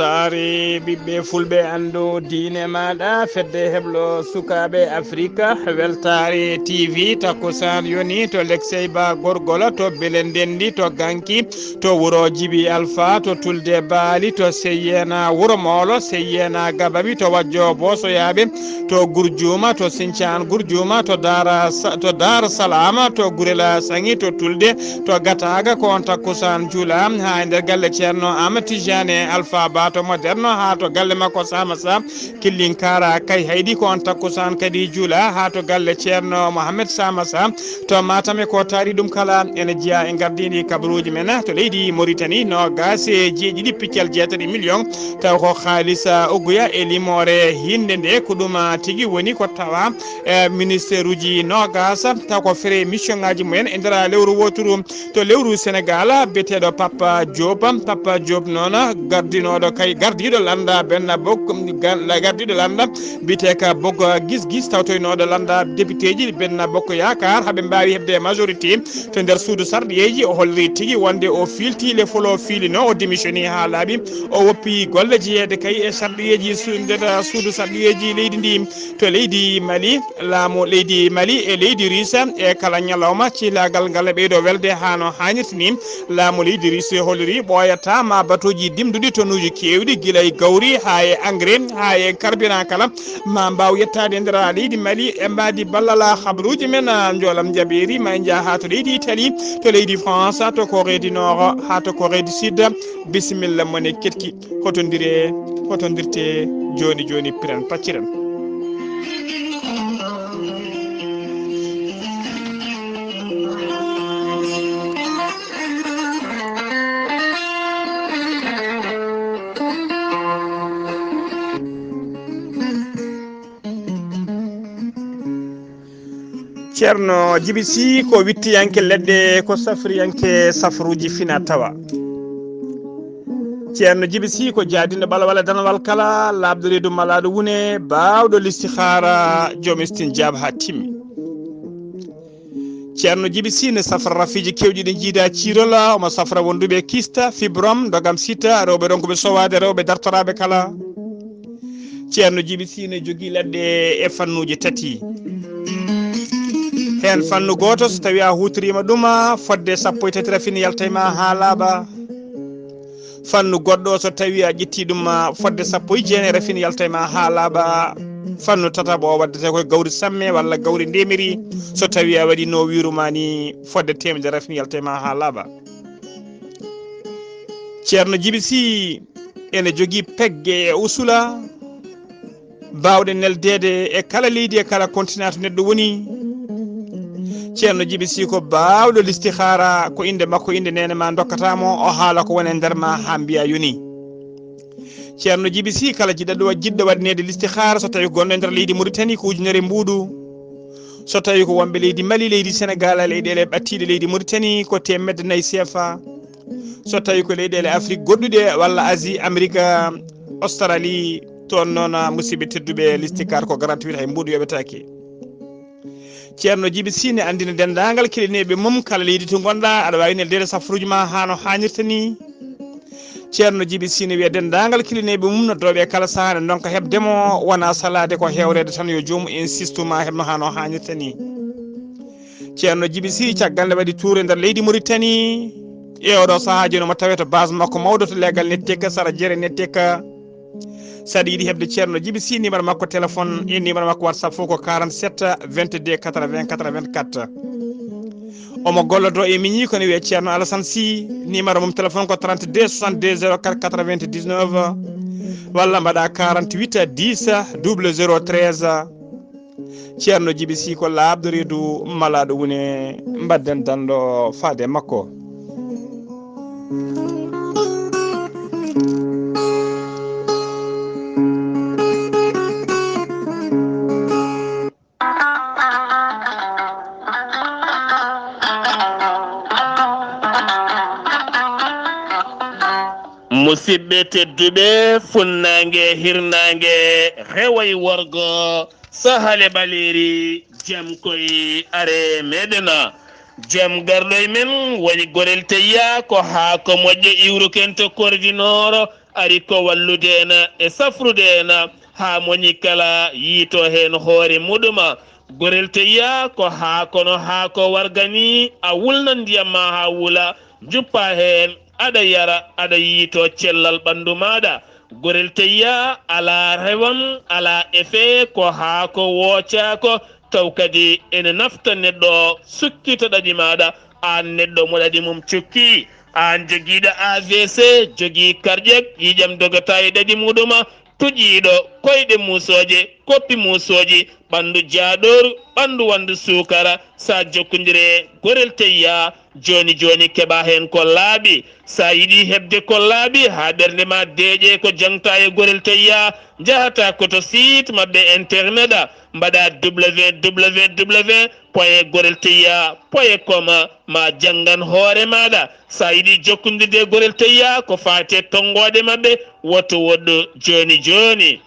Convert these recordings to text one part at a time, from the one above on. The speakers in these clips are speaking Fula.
weltare ɓiɓɓe fulɓe andu diine maɗa fedde heblo sukaɓe afrique weltare tv takkusan yoni to lekseyba gorgola to bele ndendi to ganki to wuro djibi alpha to tulde baali to seyyena wuro molo seyyena gabaɓi to wajjo bosoyaɓe to gurjuma to sincan gurjuma to dara salama to gurela sangi to tulde to gataga ko on takkusan juula ha nder galle ceerno amatijane alpha bato moderno ha to galle makko sama sa killinkara kay haydi ko on takkusan kadi juula ha to galle ceerno mohamed sama sa to matame ko taari ɗum kala ene jeeya e gardini kabaruji men to leydi mauritanie no gase jeeɗiɗi piccal 7 million taw ko haalisa ogguya e limore hinde nde ko ɗum tigui woni ko tawa ministére uji no gasa taw ko frais mission ngaji mumen e nder lewru woturu to lewru sénégal biyeteɗo papa Diop noon gardinoɗo kay gardiɗo landa benna bokko gardiɗo landa biyete ka bokko guis tawtoynoɗo landa député ji benna bokko yakar haaɓe mbawi hebde majorité to nder suudu sarɗiyeji o holli tigui wonde o filtile folo filino o démissionni ha laaɓi o woppi golle jeeyede kay e sarɗiyeji nder suudu sarɗiyeji leydi ndi to leydi mali laamu leydi mali e leydi risa e kala ñalawma cilagal ngal ɓeydo welde hano hannirta ni laamu leydi risa holliri ɓoyata ma batuji dimduɗi tonuji kewɗi guila e gawri ha e engrais ha e carburant kala ma mbaw yettade e nder leydi mali e mbadi ballala habaruji men jolam jaɓeri ma jaa ha to leydi italie to leydi france to corée du nord ha to corée du sud bisimilla mone ketki hotondirte joni piran pacciren ceerno djiby sy ko wittiyanke leɗɗe ko safriyanke safruji fina tawa ceerno djiby sy ko jaadino ɓalawala danawal kala labdo reedu malaɗo wune bawɗo listihara joom istinjaba ha timmi ceerno djiby sy ne safra rafiji kewɗi ɗi jiida cirola omo safra wonduɓe kista fibrom dogam sita rewɓe ɗon koɓe sowade rewɓe dartoraɓe kala ceerno djiby sy ne jogui leɗɗe e fannuji tati hen fannu goto so tawi a hutorima ɗum fodde 13 rafini yaltayma ha laaɓa fannu goɗɗo so tawi a ƴetti ɗum fodde 19 rafini yaltayma ha laaɓa fannu tataɓo o waddete koye gawri samme walla gawri ndemiri so tawi a waɗi no wiruma ni fodde 100 rafini yaltayma ha laaɓa ceerno djiby sy ene jogui pegge e usula bawɗe neldede e kala leydi e kala continent to neɗɗo woni ceerno djiby sy ko bawɗo listihara ko inde makko inde nene ma dokkatamo o haala ko woni nder ma ha mbiya yoni ceerno djiby sy kala jiɗɗo waɗnede listihara so tawi gonɗo e nder leydi mauritanie ko ujunere mbuuɗu so tawi ko wonɓe leydi mali leydi sénégal leyɗele ɓattiɗe leydi mauritanie ko 4 CFA so tawi ko leyɗele afrique goɗɗuɗe walla asie amérique australie toon noon musidɓe tedduɓe listihara ko gratuit hay mbuuɗu yoɓetake ceerno djiby sy ne andina dendagal keɗineɓe mum kala leydi to gonɗa aɗa wawi neldede safruji ma hano hannirta ni ceerno djiby sy ne wiya dendagal keɗineɓe mum noddoɓe kala sahane donka hebdemo wona salade ko hewrede tan yo jomum insiste ma hebno hano hannirta ni ceerno djiby sy caggal nde waɗi tour e nder leydi mauritanie e oɗo saahaji no mo tawe to base makko mawɗo to legal netteka sara jeere netteka saɗa yiiɗi hebde ceerno djiby sy numéro makko téléphone e numéro makko whatsapp fof ko 47 22 80 84 omo gollodo e miñi kono wiye ceerno alassane sy numéro mum téléphone ko 32 62 04 99 walla mbaɗa 48 10 00 13 ceerno djiby sy ko labdo reedu malaɗo wune mbadden danɗo faade makko musidɓe tedduɓe funnangue hirnangue reway worgo sahale ɓaleri jaam koye are meɗena jaam garɗo e men woni gorel teyya ko ha ko moƴƴo iwru ken to koridinoro ari ko walludena e safrudena ha moni kala yito hen hoore muduma gorel teya ko ha kono ha ko wargani a wulna ndiyam ma ha wula juppa hen ada yara ada yito cellal ɓandu maɗa gorel teya ala rewam ala efe ko ha ko woocako taw kadi ene nafta neɗɗo sukkita ɗaɗi maɗa an neɗɗo mo ɗaɗi mum cukki an joguiɗo AVC jogui cardiaque yiƴam dogata e ɗaɗi muɗuma tuƴiɗo koyɗe musoje koppi musoji ɓandu jaaɗoru ɓandu wandu sukara sa jokkodire gorel teyya joni joni keɓa hen ko laaɓi sa yiɗi hebde ko laaɓi ha ɓernde ma deeƴe ko jangta e gorel teyya jahata koto site mabɓe internet a mbaɗa www.gorelteyya.com ma jangan hoore maɗa sa yiɗi jokkodirde gorel teyya ko fate tonggode mabɓe woto woɗɗo joni joni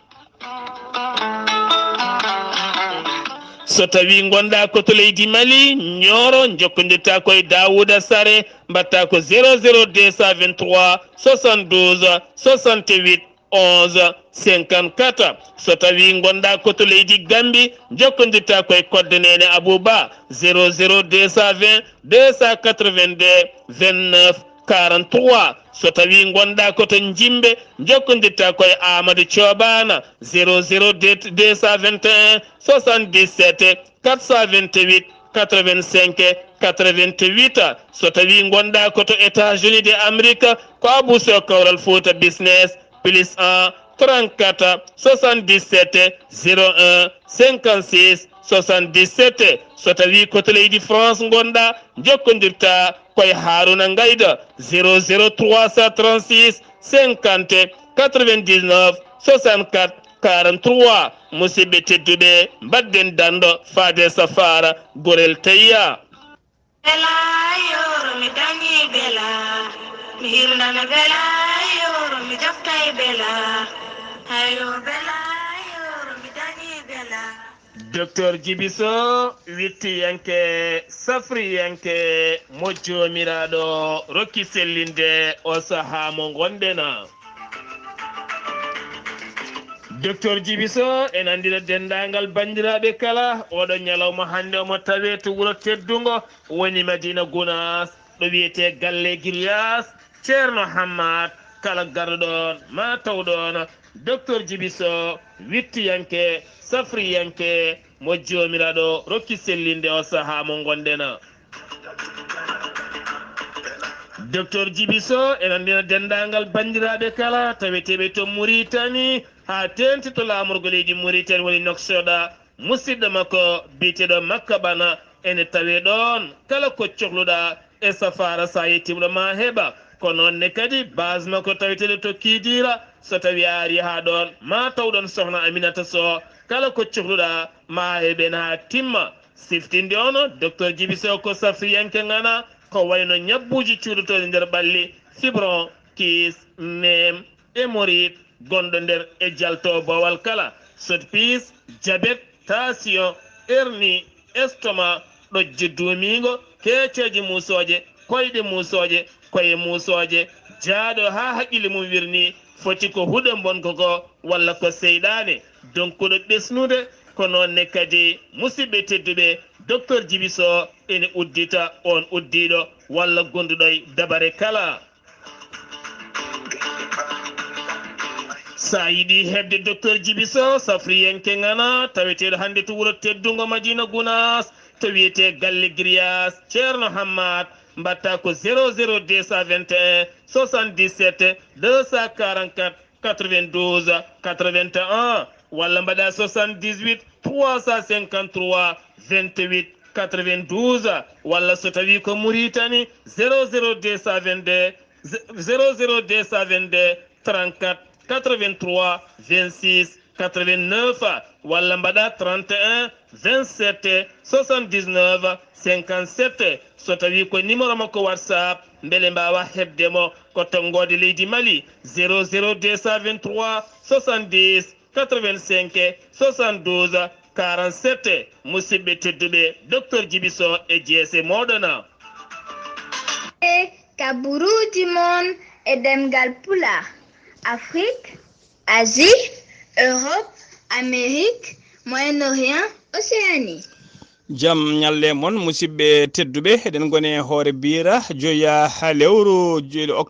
so tawi gonɗa koto leydi Mali Nioro jokkodirta koye Dawouda Sare mbatta ko 00223 72 68 11 54 so tawi gonɗa koto leydi Gambie jokkodirta koye koddanene Abou Bah 00220 282 29 43 so tawi gonɗa koto Jimbe jokkodirta koye Amadou Thioban 00221 77 428 85 88 so tawi gonɗa koto États-Unis de Amérique ko Abou Sow Kawral Fouta Business plus 1 34 77 01 56 77 so tawi koto leydi France gonɗa jokkodirta koye Haruna Ngayda 00336 50 99 64 43 musidɓe tedduɓe mbadden dando fade safara gorel teyya bela yoro mi dañi bela mi hirnana bela yoro mi daftay bela ayo bela yoro mi dañi bela docteur Djibiso wittiyanke safriyanke mo jomiraɗo rokki sellinde o saaha mo gonɗena docteur Djibiso en andira dendagal bandiraɓe kala oɗo ñalawma hande omo tawe to wuuro teddugo woni Madina Gounass ɗo wiyete galle Guilias ceerno Hammad kala garɗon ma tawɗon docteur Djibiso wittiyanke safriyanke mo jomiraɗo rokki sellinde o saaha mo gonɗena docteur Djibiso en andina dendagal bandiraɓe kala taweteɓe to Mauritanie ha tenti to lamorgo leydi Mauritanie woni noksoɗa musidɗo makko biteɗo Makka Bana ene tawe ɗon kala ko cohluɗa e safara sa yettimɗo ma heɓa ko nonne kadi base makko taweteɗo to Kidira so tawi a ari ha ɗon ma tawɗon sohna Aminata Sow kala ko cohluɗa ma heɓen ha timma siftinde ono docteur Djibiso ko safriyanke ngana ko wayno ñabbuji cuuɗotoɗe nder ɓalli fibron kis nem hémorroïde gonɗo nder e jalto bowal kala sotpis diabète tension hernie estomac ɗojjo duumigo keeceji musoje koyɗe musoje koye musoje jaaɗo ha haqqille mum wirni foti ko huɗo bonko ko walla ko seyɗane donc ɗo ɓesnude ko nonne kadi musidɓe tedduɓe docteur Djibiso ene uddita on uddiɗo walla gonduɗo e dabare kala sa yiɗi hebde docteur Djibiso safriyenke ngana taweteɗo hande to wuuro teddugo Madina Gounass to wiyete galle Guilias ceerno Hammad mbatta ko 00221 77 244 92 81 walla mbaɗa 78 353 28 92 walla so tawi ko Mauritanie 00222 34 83 26 89 walla mbaɗa 31 27 79 57 so tawi ko numéro makko WhatsApp beele mbawa hebdemo ko tonggode leydi Mali 00223 70 85 72 47 musidɓe tedduɓe docteur Djibiso e jeese moɗona ka buruji mon e ɗemngal pulaar Afrique, Asie, Europe, Amérique, Moyen-Orient, Océanie. jam nyalle mon musidɓe tedduɓe eɗen gone hoore bira joya lewru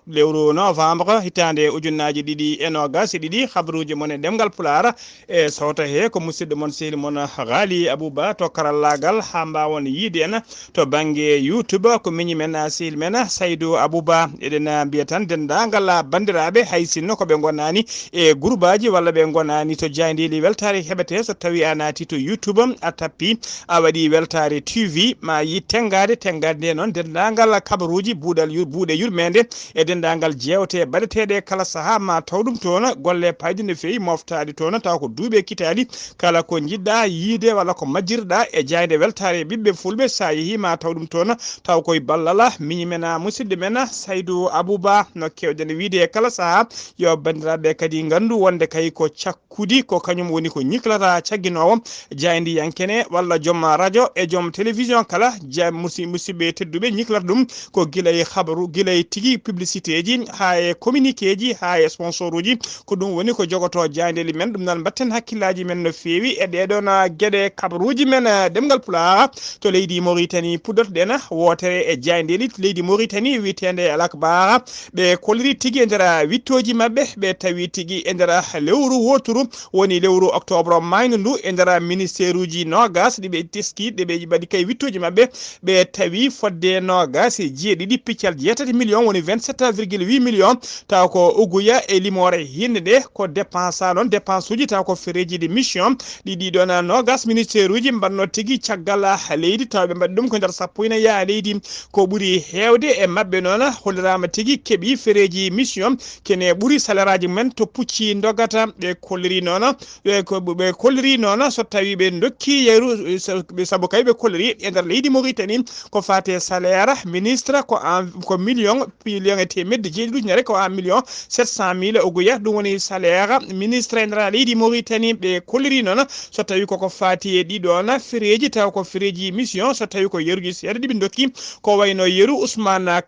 lewru novembre hitande ujunnaji ɗiɗi e nogas e ɗiɗi habaruji mon e ɗemgal pulaar e sawta he ko musidɗo mon sehli mon Ghalii Abuu Bah to karallagal ha mbawon yiide en to banggue YouTube ko miñi men sehli men Saydou Abou Bah eɗen mbiya tan dendagal bandiraɓe hay sinno koɓe gonani e groupe aji walla ɓe gonani to jayndeli weltare heɓete so tawi a naati to YouTube a tappi a waɗi weltare TV ma yi tengade nde noon dendagal kabaruji buuɗe yurmede e dendagal jewte baɗeteɗe kala saaha ma taw ɗum toon golle paydi no fewi moftade toon taw ko duuɓe kitali kala ko jiɗɗa yiide walla ko majjirɗa e jayde weltare ɓiɓɓe fulɓe sa yeehi ma taw ɗum toon taw koye ballala miñi men musidɗo men Saydou Abou Bah no kewɗen wiide kala saaha yo bandiraɓe kadi gandu wonde kay ko cakkudi ko kañum woni ko ñiklata cagginowo jaydi yankene walla joom radio e joom télévision kala musidɓe tedduɓe ñiklata ɗum ko guilay habaru guilay tigui publicité ji ha e communiqué ji ha e sponsor uji ko ɗum woni ko jogoto jayndeli men ɗum nan batten hakkillaji men no fewi e ɗeɗon gueɗe kabaruji men ɗemgal pulaar to leydi Mauritanie puddotoɗen wotere e jayndeli leydi Mauritanie witende alakbara ɓe kolliri tigui e nder wittoji mabɓe ɓe tawi tigui e nder lewru woturu woni lewru octobre mayno ndu e nder ministére uji nogas ɗiɓe teski ɗeɓe mbaɗi kay wittoji mabɓe ɓe tawi fodde nogas e jeeɗiɗi piccal 7 millions woni 27,8 millions taw ko uguya e limore hinde ɗe ko dépense noon dépense uji taw ko fereji de mission ɗiɗon nogas ministére uji mbanno tigui caggal leydi taw ɓe mbaɗi ɗum ko nder sappo ina yaa leydi ko ɓuuri hewde e mabɓe noon hollirama tigui keeɓi fereji mission kene ɓuuri salaire aji men to pucci dogata ɓe kolliri noon ɓe kolliri noon so tawi ɓe dokki yeru saabu kay ɓe kolliri e nder leydi Mauritanie ko fate salaire ministre ko million e temedde jeeɗiɗi ujunere ko 1,700,000 oguya ɗum woni salaire ministre e nder leydi Mauritanie ɓe kolliri noon so tawi koko fati e ɗiɗon fereji taw ko fereji mission so tawi ko yeruji seeɗa ɗiɓe dokki ko wayno yeru Ousmane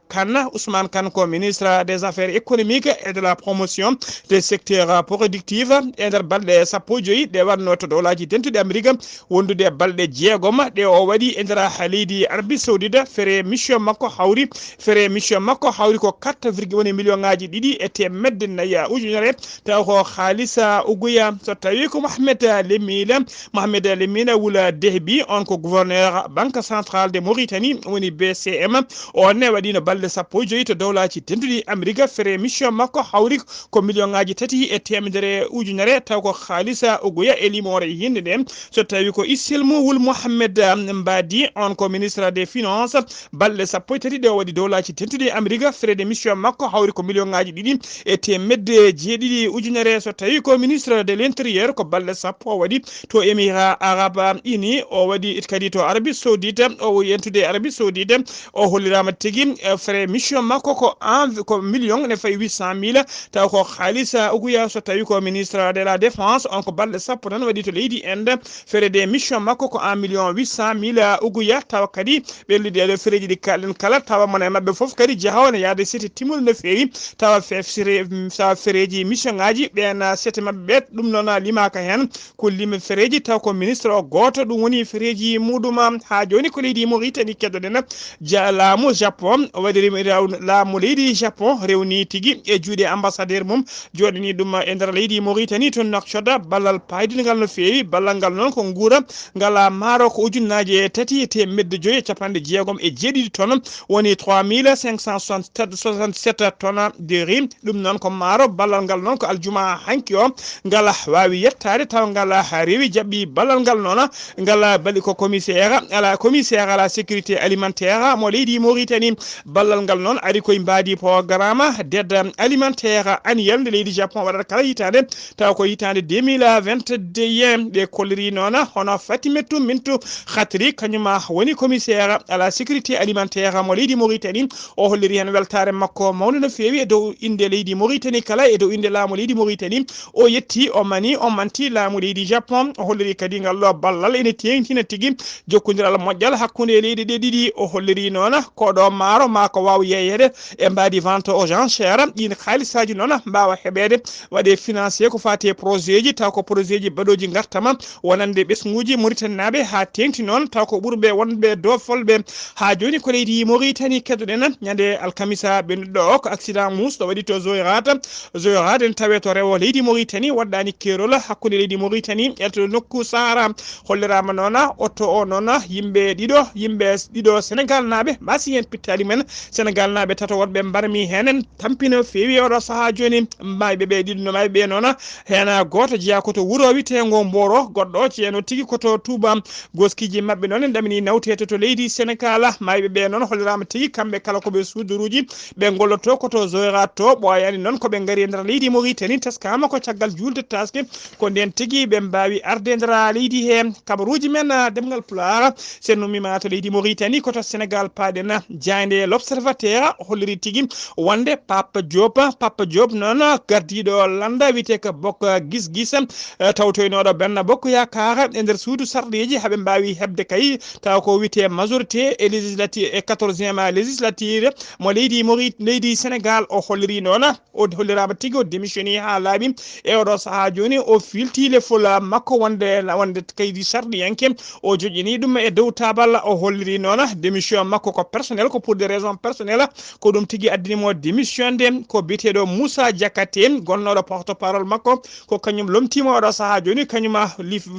Kane ko ministre des affaires économiques et de la promotion des secteurs productifs e nder balɗe sappo joyi ɗe wanno to dowlaji dentuɗe Amérique wondude balɗe jeegom ɗe o waɗi e nder leydi Arabie Saoudite fere mission makko hawri ko 4,1 million ngaji ɗiɗi e temedde nayyi ujunere taw ko haalisa uguya so tawi ko Mohamed Lemina Wula Dehbi on ko gouverneur banque centrale de Mauritanie woni BCM on ne waɗino balɗe sappo joyi to dowlaji dentuɗi Amérique fere mission makko hawri ko million ngaji tati e temedere ujunere taw ko haalisa uguya e limore hinde ɗen so tawi ko Issilmou Wul Mohamed Mbadi on ko ministre des finances balɗe sappo e tati ɗe o waɗi dowlaji dentuɗi Amérique fere de mission makko hawri ko million ngaji ɗiɗi e temedde jeeɗiɗi ujunere so tawi ko ministre de l'intérieur ko balɗe sappo o waɗi to émirat arabe uni o waɗi kadi to Arabie Saoudite o yentude Arabie Saoudite o hollirama tigui frais mission makko ko million ne fayi 800,000 taw ko haalisa uguya so tawi ko ministre de la défense on ko balɗe sappo tan waɗi to leydi Inde frais de mission makko ko 1,800,000 uguya taw kadi ɓellude ɗo fereji ɗi kalɗen kala tawa mon e mabɓe foof kadi jahawne yaade sete timol no fewi tawa fereji mission ngaji ɓen sete mabɓe ɓe ɗum noon limaka hen ko limi fereji taw ko ministre o goto ɗum woni fereji muɗum ha joni ko leydi Mauritanie keddoɗen laamu Japon waɗi laamu leydi Japon rewni tigui e juuɗe ambassadeur mum joɗani ɗum e nder leydi Mauritanie to Nouakchott ballal paydingal no fewi ballal ngal noon ko guura ngala maaro ko ujunnaji tati e temedde joyi e capanɗe jeegom e jeeɗiɗi tonnes woni 3,567 tonnes de riz ɗum noon ko maaro ballal ngal noon ko aljuma hanki o ngala wawi yettade taw ngala rewi jaɓɓi ballal ngal noon ngala bali ko commissaire à la sécurité alimentaire mo leydi Mauritanie ballal ngal noon ari koye mbadi programme d'aide alimentaire annuel nde leydi Japon waɗata kala hitande taw ko hitande 2021 ɓe kolliri noon hono Fatimetou Mintou Khatri kanyuma woni commissaire à la sécurité alimentaire mo leydi Mauritanie o holliri hen weltare makko mawno no fewi e dow inde leydi Mauritanie kala e dow inde laamu leydi Mauritanie o yetti o mani o manti laamu leydi Japon o holliri kadi ngal ɗo ballal ene tengtina tigui jokkodiral moƴƴal hakkude leydi ɗe ɗiɗi o holliri noon koɗo maaro ma ko wawa yeyede e mbadi vente aux enchères ɗin halisaji noon mbawa heɓede waɗe financé ko fati projet ji taw ko projet ji baɗoji gartama wonande ɓesguji Mauritanie naɓe ha tengti noon taw ko ɓurɓe wonɓe dofolɓe ha joni ko leydi Mauritanie keddoɗen ñande alkamisa ɓennuɗo o ko accident musɗo waɗi to Zoyrat en tawe to rewo leydi Mauritanie waɗɗani kerol hakkude leydi Mauritanie e to nokku Sahara hollirama noon auto o noon yimɓe ɗiɗo Sénégal naɓe mbasi hen pittali men Sénégal naɓe tato wonɓe mbarmi hen tampino fewi oɗo saaha joni mayɓe ɓe ɗiɗo mayɓe noon hen goto jeeya koto wuuro witego Mboro goɗɗo ceeno tigui koto Touba goskiji mabɓe noon ɗamini nawtete to leydi Sénégal mayɓe ɓe noon hollirama tigui kamɓe kala koɓe suuduruji ɓe golloto koto Zoyrat to ɓoyani noon koɓe gaari e nder leydi Mauritanie teskama ko caggal julde taske ko nden tigui ɓe mbawi arde e nder leydi he kabaruji men ɗemngal pulaar sen numima to leydi Mauritanie koto Sénégal paɗen jayde l'observateur holliri tigui wonde Papa Diop noon gardiɗo landa wiyete ko bokka guis tawtoynoɗo Benno Bokk Yakar e nder suudu sarɗiji haɓe mbawi hebde kay taw ko wiyete majorité e législative e 14e législature mo leydi Sénégal o holliri noon o hollirama tigui o démissioni ha laaɓi e oɗo saaha joni o filtile fula makko wonde kaydi sarɗiyanke o joƴini ɗum e dow tabal o holliri noon démission makko ko personnel ko pour des raisons personnelles ko ɗum tigui addinimo démission nde ko biteɗo Moussa Diakate gonnoɗo porte parole makko ko kañum lomtimo oɗo saaha joni kañuma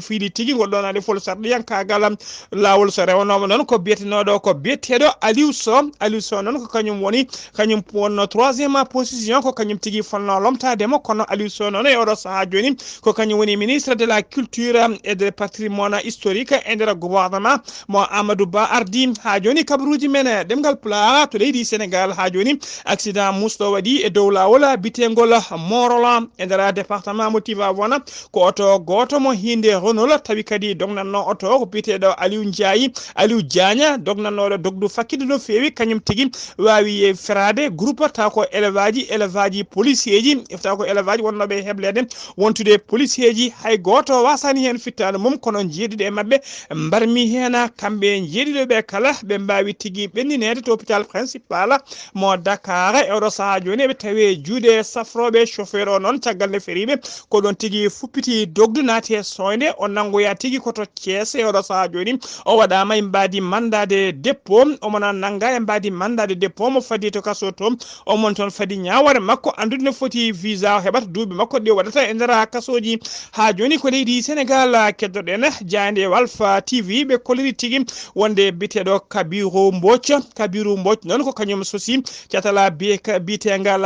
fiiɗi tigui goɗɗon aɗa fol sarɗiyankagal lawol so rewnoma noon ko biyeteɗo Aliou Sow noon ko kañum wonno 3e position ko kañum tigui fonno lomtademo kono Aliou Sow noon e oɗo saaha joni ko kañum woni ministre de la culture et de patrimoine historique e nder gouvernement mo Amadou Ba ardi ha joni kabaruji men ɗemgal pulaar to leydi Sénégal ha joni accident musɗo waɗi e dow lawol bitengol Morolan e nder département mo Tivaouane ko oto goto mo hinde Renault tawi kadi dognanno oto ko biteɗo Aliou Diagne dognannoɗo dogdu fakkide no fewi kañum tigui wawi ferade groupe taw ko élevage policier ji taw ko élevage wonnoɓe heblede wontude policier ji hay goto wasani hen fittade mum kono jeeɗiɗo e mabɓe mbarmi hen kamɓe jeeɗiɗoɓe kala ɓe mbawi tigui ɓenninede to hôpital principal mo Dakar e oɗo saaha joni eɓe tawi juuɗe safroɓe chauffeur o noon caggal nde feriɓe ko ɗon tigui fuppiti dogdu naati e soyde o nangoya tigui koto Thiès e oɗo saaha joni o waɗama e mbadi mandade dépôt omona nanga e mbadi mandade dépôt mo fadi to kaso to omon toon fadi ñaware makko andude no foti visa heɓata duuɓi makko ɗi waɗata e nder kasoji ha joni ko leydi Sénégal keddoɗen jayde Walfa TV ɓe koliri tigui wonde biteɗo Kabiru Mbodj noon ko kañum sosi catala bitengal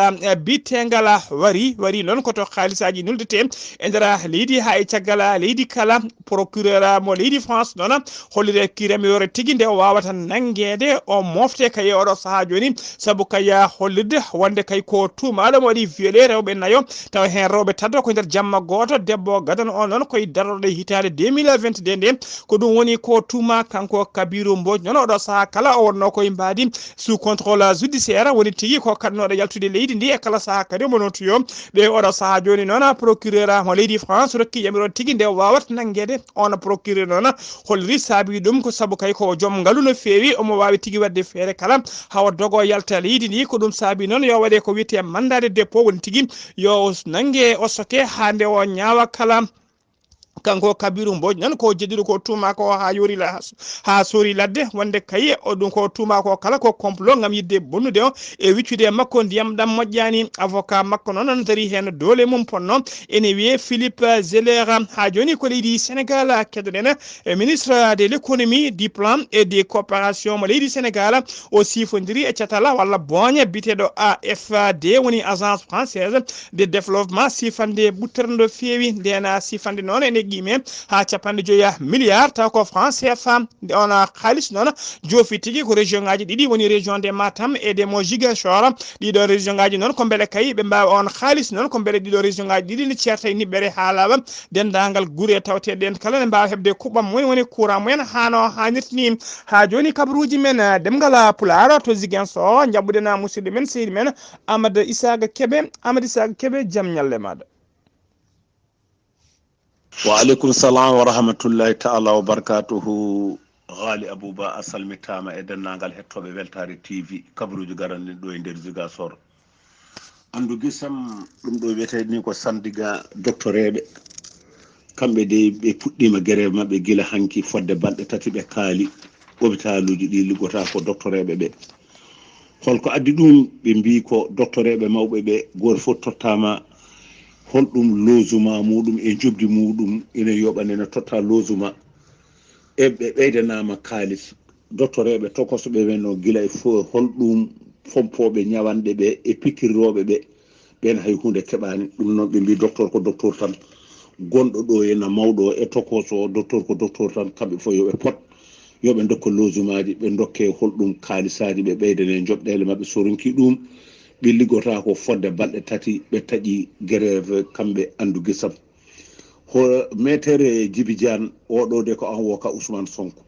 wari noon koto halisaji nuldete e nder leydi ha e caggal leydi kala procureur mo leydi France noon hollire kirami yore tigui nde o wawata nangede o mofte kay oɗo saaha joni saabu kaya hollirde wonde kay ko tumaɗo mo waɗi violé rewɓe nayo taw hen rewɓe taddo ko nder jamma goto debbo gadano o noon koye darorɗe hitande 2022 nde ko ɗum woni ko tuma kanko Kabiru Mbodj noon oɗo saaha kala o wonno koye mbadi sous contrôle judiciaire woni tigui ko kadnoɗo yaltude leydi ndi e kala saaha kadi omo notuyo ɓe oɗo saaha joni noon procureur mo leydi France rokki yamiron tigui nde wawata nangede on procureur noon holliri saabi ɗum ko saabu kay ko joom ngaalu no fewi omo wawi tigui wadde feere kala hawa dogo yalta leydi ndi ko ɗum saabi noon yo waɗe ko wiyete mandade dépôt woni tigui yo nangue o soke hande o ñawa kala kanko Kabiru Mbodj nan ko jeddiɗo ko tuma ko ha sori ladde wonde kay o ɗum ko tuma ko kala ko complot ngam yidde bonnude o e wiccude makko ndiyam ɗam moƴƴani avocat makko noon dari hen doole mum ponno ene wiye Philippe Zeller ha joni ko leydi Sénégal keddoɗen ministre de l'économie du plan et des coopérations mo leydi Sénégal o sifodiri e catala walla boña biteɗo AFD woni agence française de développement sifande ɓuttere ndo fewi ndena sifande noon ene guime ha capanɗe joya milliard taw ko France CFA on xaalis noon jofi tigi ko région ngaji ɗiɗi woni région de Matam et de mo Ziguinchor ɗiɗo région ngaji noon ko beele kay ɓe mbawa on xaalis noon ko beele ɗiɗo région ngaji ɗiɗi ne ceerta e niɓɓere haalaɓa dendagal guure tawteɗen kala ne mbawa hebde kuɓɓam woni courant mumen hano hannirtini ha joni kabaruji men ɗemngal pulaar to Ziguinchor jabɓuɗen musidɗo men seydi men Amadou Isaga Kebe jaam ñalle maɗa. wa aleykum salam wa rahmatullahi taala wa barakatuhu. Ghalii Abuu Bah a salmitama e dennagal hettoɓe weltare TV kabaruji garanɗin ɗo e nder Ziguinchor. Andu gisam ɗum ɗo wiyete ni ko sandiga doctoreɓe kamɓe de ɓe puɗɗima guereve mabɓe gila hanki fodde balɗe tati ɓe kaali hôpitaluji ɗi liggota ko doctoreɓe ɓe. Holko addi ɗum ɓe mbi ko doctoreɓe mawɓe ɓe goto fof tottama holɗum logement muɗum e jobdi muɗum ina yoɓanene totta logement e ɓe ɓeydanama kalis doctoreɓe tokosoɓe ɓe no gila e fo holɗum fompoɓe ñawanɗe ɓe e pikkirroɓe ɓe ɓen hay hunde keɓani ɗum noon ɓe mbi docteur ko docteur tan gonɗo ɗo ena mawɗo e tokoso docteur ko docteur tan kamɓe fof yoɓe pot yoɓe dokka logement ji ɓe dokke holɗum kaalisaji ɓe ɓeydane joɓɗele mabɓe soronki ɗum ɓe liggota ko fodde balɗe tati ɓe taƴi grève kamɓe andu gisam ho metere Djiby Diane oɗo de ko an woka Ousmane Sonko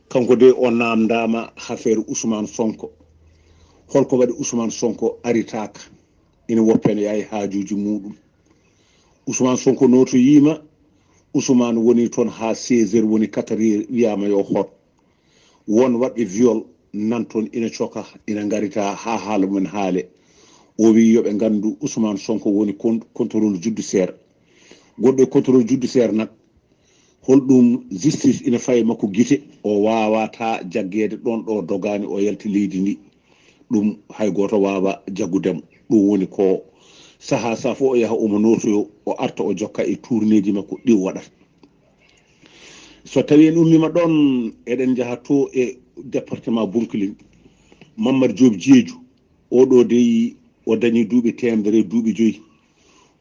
kanko de o namdama affaire Ousmane Sonko holko waɗi Ousmane Sonko aritaka ina woppene yayi haajuji muɗum. Ousmane Sonko noto yima Ousmane woni toon ha 16 heures woni 4 heures wiyama yo hot won waɗɓe viol nan toon ina coka ina garita ha haala mumen haale o wi yoɓe gandu Ousmane Sonko woni contrôle judiciaire goɗɗo contrôle judiciaire nak holɗum justice ina faye makko guite o wawata jaggede ɗon ɗo dogani o yalti leydi ndi ɗum hay goto wawa jaggudemo ɗum woni ko saha sa fo o yaha omo notoyo o arta o jokka e tournéji makko ɗi waɗata. So tawi en ummima ɗon eɗen jaha to e département Bounkiling Mamadou Diop Diédhiou oɗo dey o dañi duuɓi temedere duuɓi joyyi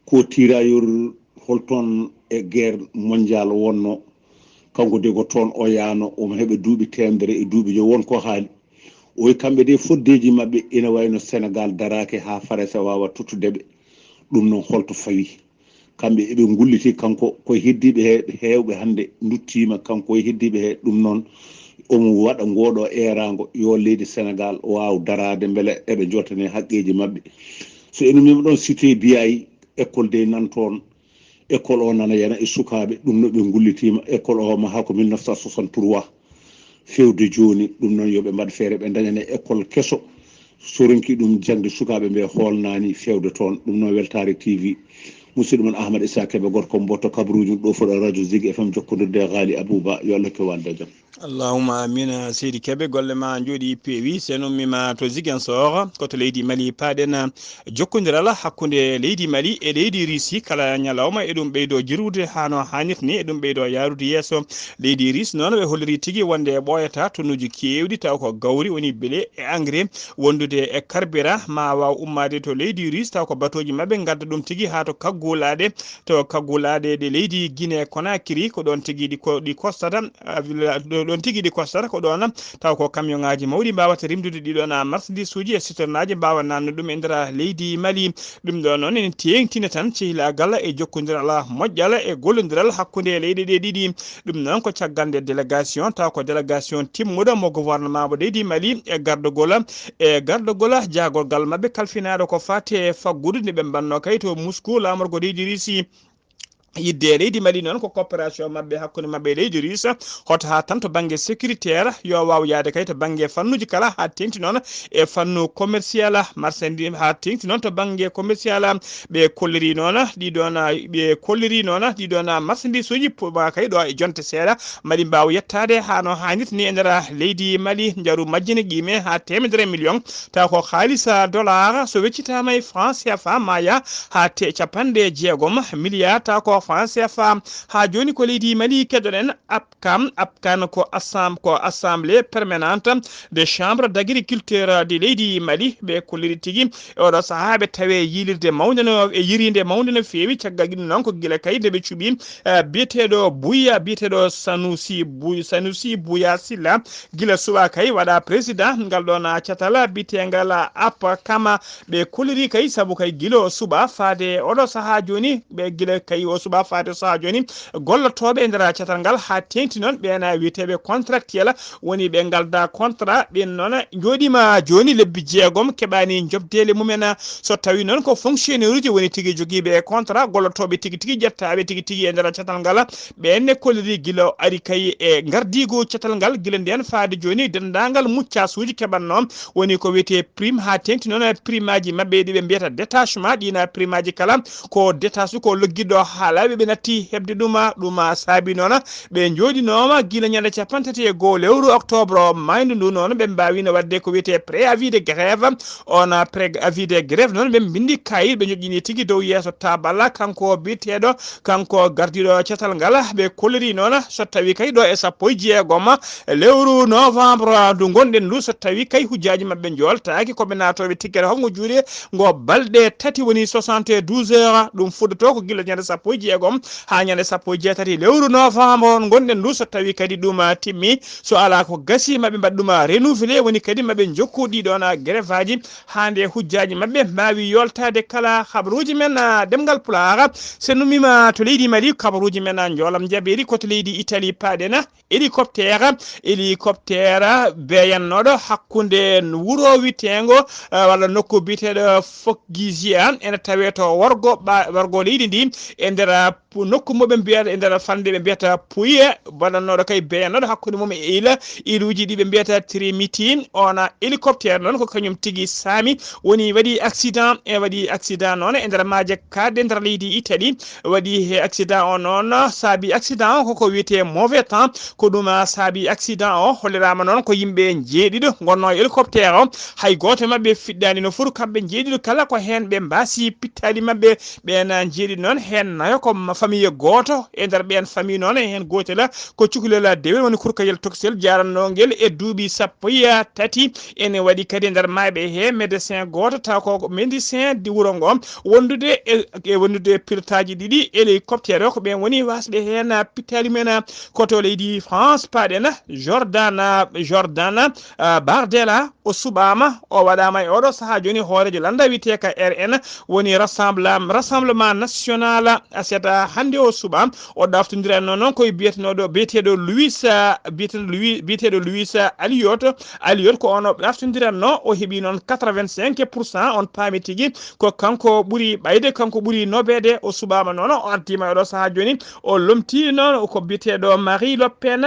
ko tirailleur holton e guerre mondial wonno kanko de ko toon o yaano omo heɓe duuɓi temedere e duuɓi joyyi won ko haali oyi kamɓe de foddeji mabɓe ina wayno Sénégal darake ha farese wawa tuttudeɓe ɗum noon holto fawi kamɓe eɓe gulliti kanko koye heddiɓe he hewɓe hande duttima kanko e heddiɓe he ɗum noon omo waɗa ngoɗo erago yo leydi Sénégal waw darade beele eɓe jottane haqqeji mabɓe. So en mima ɗon cité Biaye école de nan toon école o nana yana e sukaɓe ɗum no ɓe gullitima école o maha ko 1963 fewde joni ɗum noon yoɓe mbaɗ feere ɓe dañane école kesso soronki ɗum jangde sukaɓe ɓe holnani fewde toon ɗum noon weltare TV musidɗo mon Ahmad Issa Kebe gorko mboto kabaruji ɗo foɗo radio Zig FM jokkodirde Ghalii Abuu Bah yo Allah ke walde jaam. Allahumma amina seydi Kebe golle ma jooɗi peewi sen ummima to Ziguinchor koto leydi Mali paaɗen jokkodiral hakkude leydi Mali e leydi Russie kala ñalawma e ɗum ɓeydo jirude hano hannirta ni e ɗum ɓeydo yarude yesso leydi Russie noon ɓe holliri tigui wonde ɓoyata tonnuji kewɗi taw ko gawri woni beele e engrais wondude e carburant ma waw ummade to leydi Russie taw ko batoji mabɓe gadda ɗum tigui ha to kaggulade ɗe leydi Guinée Conakry ko ɗon tigui ɗi kostata ɗon tigui ɗi kostata ko ɗon taw ko camion ngaji mawɗi mbawata rimdude ɗiɗon marchandise uji e citernaji mbawa nanno ɗum e nder leydi Mali ɗum ɗo noon ene tengtina tan cehilagal e jokkodiral moƴƴal e gollodiral hakkude leyɗe ɗe ɗiɗi ɗum noon ko caggal nde délégation taw ko délégation timmuɗo mo gouvernement mo leydi Mali e gardogol jagolgal mabɓe kalfinaɗo ko fate faggudu nde ɓe mbanno kay to Moscou lamorgo leydi Russie yidde leydi Mali noon ko coopération mabɓe hakkude mabɓe leydi Russie hoto ha tan to banggue sécuritaire yo waw yaade kay to banggue fannuji kala ha tengti noon e fannu commercial marchandise ha tengti noon to banggue commercial ɓe kolliri noon ɗiɗon marchandise uji ma kay ɗo e jonte seeɗa Mali mbawa yettade hano hannirta ni e nder leydi Mali jaaru majjine qime ha 100 million taw ko haalisa dollar so weccitama e France CFA maya ha capanɗe jeegom milliard taw ko France CFA ha joni ko leydi Mali kedonen apkan ko assemblée permanente des chambres d'agriculture de leydi Mali be kolliri tigi oɗo sahaɓe tawe yilirde mawde no e yirinde mawde no fewi caggal ɗum noon ko gila kay ndeɓe cuuɓi biyeteɗo Sanusi Bouya Silla gila suɓa kay waɗa président ngal ɗon catala bitegal kama ɓe kolliri kay saabu kay gila suɓa faade oɗo saaha joni ɓe gila kay o suɓa faade saaha joni gollotoɓe e nder catal ngal ha tengti noon ɓena wiyeteɓe contractuel woni ɓe galda contrat ɓen noon joɗima joni lebbi jeegom keɓani jobdele mumen so tawi noon ko fonctionnaire uji woni tigui joguiɓe contrat gollotoɓe tigui ƴettaɓe tigui e nder catal ngal ɓenne kolliri guila ari kay e gardigo catal ngal guila nden faade joni dendagal muccasuji keɓanno woni ko wiyete prime ha tengti noon prime aji mabɓe ɗiɓe mbiyata détachement ɗina prime aji kala ko détache ko logguiɗo haalaɓe ɓe natti hebde ɗum saabi noon ɓe joɗinoma guila ñande 31 lewru octobre maydu ndu noon ɓe mbawino wadde ko wiyete préavis de grève on préavis de grève noon ɓe bindi kayit ɓe joƴƴini tigui dow yesso taballa kanko biteɗo kanko gardiɗo catal ngal ɓe kolliri noon so tawi kay ɗo e 16 lewru novembre ndu gonɗen ndu so tawi kay hujjaji mabɓe joltaki koɓe natoɓe tiggere hongo juuɗe ngo balɗe tati woni 72 heures ɗum fuddoto ko guila ñande 16 ha ñande 17 lewru novembre gonɗen ndu so tawi kadi ɗum timmi so ala ko gasi mabɓe mbaɗa ɗum renouvelé woni kadi mabɓe jokku ɗiɗon grève aji hande hujjaji mabɓe mbawi yoltade kala habaruji men ɗemngal pulaar se numima to leydi Mali habaruji men jolam jaɓeri koto leydi Italie paɗena hélicoptère beyannoɗo hakkude wuro witengo walla nokku biteɗo Foggia ene tawe to wargo leydi ndi e nder nokku moɓe mbiyata e nder fande ɓe mbiyata Pouye waɗannoɗo kay beyannoɗo hakkude mum e iluji ɗi ɓe mbiyata Trimiti ona hélicoptère noon ko kañum tigui saami woni waɗi accident noon e nder maaje kadde nder leydi Italie waɗi he accident o noon saabi accident o koko wiyete mauvais temps ko ɗum saabi accident o hollirama noon ko yimɓe jeeɗiɗo gonno hélicoptère o hay goto mabɓe fiɗɗani no foti kamɓe jeeɗiɗo kala ko hen ɓe mbasi pittali mabɓe ɓen jeeɗiɗo noon hen nayo ko famille goto e nder ɓen famille noon e hen gotel ko cukalel dewel woni kurkayel toxel jarannogel e duuɓi 13 ene waɗi kadi nder mayɓe he médecin goto taw ko médecin di wuro ngo wondude pilotaji ɗiɗi hélicoptère o ko ɓen woni wasɓe hen pittali men koto leydi France paɗen Jordan Bardella o suɓama o waɗama e oɗo saaha joni hoorejo landa wiyete ka RN woni rassemblement national aseta hande o suɓam o ɗaftodirano noon koye biyeteɗo Louis Aliot ko ono ɗaftodiranno o heeɓi noon 85% on paami tigui ko kanko ɓuuri ɓayde kanko ɓuuri nobede o suɓama noon o artima e oɗo saaha joni o lomti noon ko biyeteɗo Marie Le Pen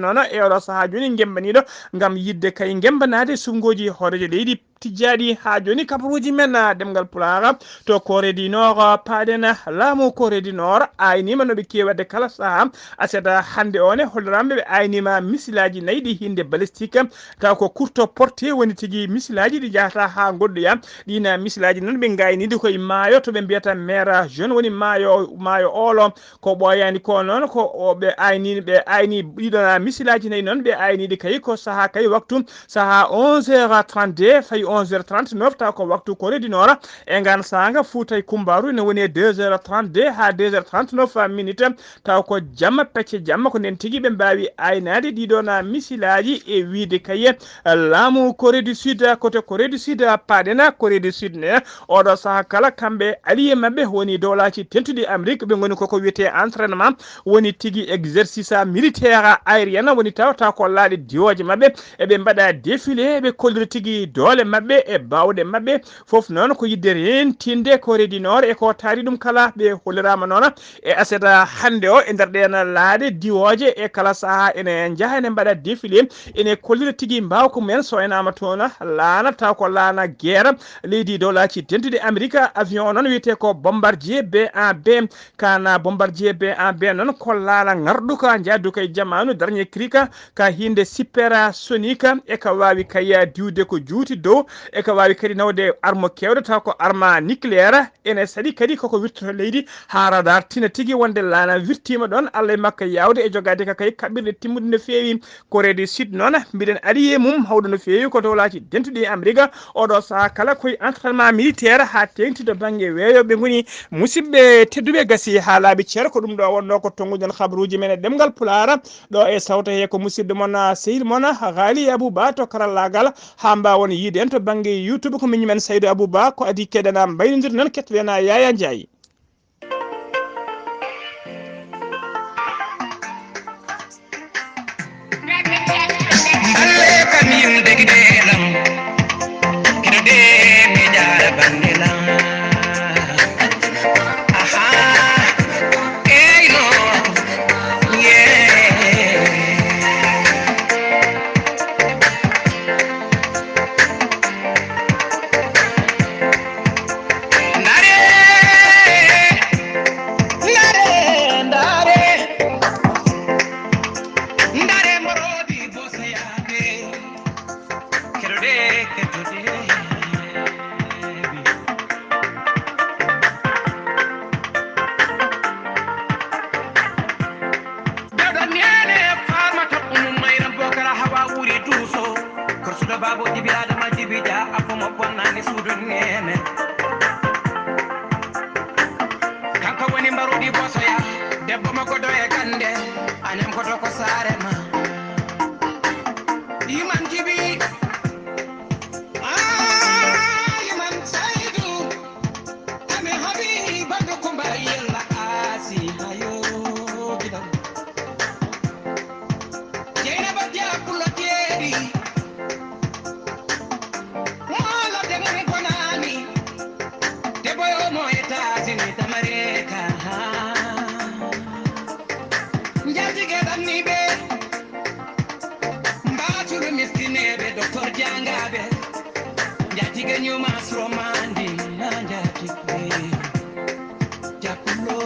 noon e oɗo saaha joni gembaniɗo gam yidde kay gembanade sumgoji hoorejo leydi tijjaɗi ha joni kabaruji men ɗemgal pulaar to Corée du Nord paɗen laamu Corée du Nord aynima noɓe kewade kala saaha aseta hande one holliramɓe ɓe aynima misilaji nayyi ɗi hinde balistique taw ko courto porté woni tigui misilaji ɗi jahata ha goddoya ɗina misilaji noon ɓe gaynide koye maayo to ɓe mbiyata mer jeune woni maayo olo ko ɓoyani ko noon ko ɓe ayni ɗiɗon misilaji nayyi noon ɓe aynide kay ko saaha kay waktu saaha 11h32 fayi 11h39 taw ko waktu Corée du Nord e gan sanga Fuutay Kumbaru ne woni 2h32 ha 2h39 minutes taw ko jamma pecce jamma ko nden tigui ɓe mbawi aynade ɗiɗon misilaji e wiide kaye laamu Corée du Sud koto Corée du Sud paɗena Corée du Sud ne oɗo saaha kala kamɓe allié mabɓe woni dowlaci tentuɗi Amérique ɓe goni koko wiyete entraînement woni tigui exercice militaire aérien woni taw ko laaɗe diwoje mabɓe eɓe mbaɗa défilé ɓe kolliri tigui doole mabɓe e bawɗe mabɓe foof noon ko yidde rentinde Corée du Nord e ko taari ɗum kala ɓe hollirama noon e aseta hande o e nder ɗen laaɗe diwoje e kala saaha ene jaaha ene mbaɗa défilé ene kollira tigui mbawko mumen so enama toon laana taw ko laana guerre leydi dowlaci tentude Amérique avion noon wiyete ko bombardier B1B kana bombardier B1B noon ko laana garduka jadduka e jamanu dernier cri ka hinde supersonique e ka wawi kaya diwde ko juuti dow e ko wawi kadi nawde arme kewɗe taw ko arme nucléaire ene saɗi kadi koko wirtoto leydi ha radar tina tigui wonde lana wirtima ɗon Allah e makko yawde e jogade ka kay kaɓirɗe timmude no fewi Corée du Sud noon mbiɗen ari e mum hawde no fewi ko dowlati dentuɗi e Amérique oɗo saaha kala koye entraînement militaire ha tengti to banggue weeyoɓe goni musidɓe tedduɓe gasi ha laaɓi ceer ko ɗum ɗo wonno ko tonguɗen habaruji men e ɗemgal pulaar ɗo e sawta he ko musidɗo moon sehil moon Ghalii Abuu Bah to karallagal ha mbawon yiide en to banggue YouTube ko miñumen Saydou Abou Bah ko adi keɗana mbaynodir noon kettoɗen Yaya Ndiaye. Babo jibi adama jibi ja afoma bonnani suudu nene kanko woni mbarodi bosoya debbo makko do e kande anem koto ko saare ma iman jibi iman Saydou ame habi bado kumba yella asi hayo gidam jeyna badja kulo tiedi docteur jangabe njati ganyu masro mandi njati japulo